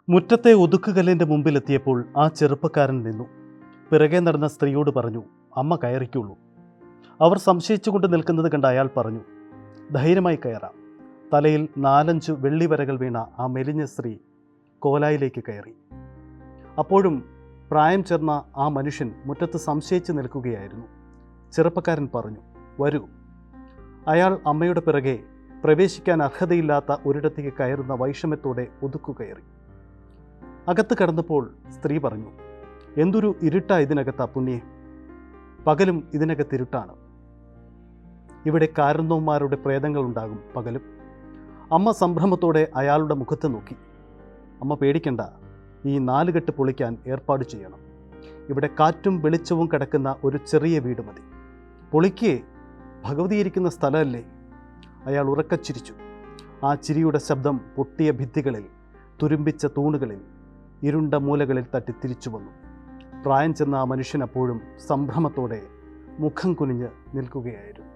മുറ്റത്തെ ഒതുക്കുകല്ലിൻ്റെ മുമ്പിലെത്തിയപ്പോൾ ആ ചെറുപ്പക്കാരൻ നിന്നു. പിറകെ നടന്ന സ്ത്രീയോട് പറഞ്ഞു, അമ്മ കയറിക്കുള്ളൂ. അവർ സംശയിച്ചുകൊണ്ട് നിൽക്കുന്നത് കണ്ട് അയാൾ പറഞ്ഞു, ധൈര്യമായി കയറാം. തലയിൽ 4-5 വെള്ളിവരകൾ വീണ ആ മെലിഞ്ഞ സ്ത്രീ കോലായിലേക്ക് കയറി. അപ്പോഴും പ്രായം ചേർന്ന ആ മനുഷ്യൻ മുറ്റത്ത് സംശയിച്ച് നിൽക്കുകയായിരുന്നു. ചെറുപ്പക്കാരൻ പറഞ്ഞു, വരൂ. അയാൾ അമ്മയുടെ പിറകെ പ്രവേശിക്കാൻ അർഹതയില്ലാത്ത ഒരിടത്തേക്ക് കയറുന്ന വൈഷമ്യത്തോടെ ഒതുക്കുകയറി. അകത്ത് കടന്നപ്പോൾ സ്ത്രീ പറഞ്ഞു, എന്തൊരു ഇരുട്ടാ ഇതിനകത്താ പുണ്യേ. പകലും ഇതിനകത്തിരുട്ടാണ്. ഇവിടെ കാരണവന്മാരുടെ പ്രേതങ്ങളുണ്ടാകും പകലും. അമ്മ സംഭ്രമത്തോടെ അയാളുടെ മുഖത്ത് നോക്കി. അമ്മ പേടിക്കണ്ട, ഈ 4 കെട്ട് പൊളിക്കാൻ ഏർപ്പാട് ചെയ്യണം. ഇവിടെ കാറ്റും വെളിച്ചവും കിടക്കുന്ന ഒരു ചെറിയ വീട് മതി. പൊളിക്കേ, ഭഗവതിയിരിക്കുന്ന സ്ഥലമല്ലേ. അയാൾ ഉറക്കച്ചിരിച്ചു. ആ ചിരിയുടെ ശബ്ദം പൊട്ടിയ ഭിത്തികളിൽ, തുരുമ്പിച്ച തൂണുകളിൽ, ഇരുണ്ട മൂലകളിൽ തട്ടി തിരിച്ചു വന്നു. പ്രായം ചെന്ന ആ മനുഷ്യൻ അപ്പോഴും സംഭ്രമത്തോടെ മുഖം കുനിഞ്ഞ് നിൽക്കുകയായിരുന്നു.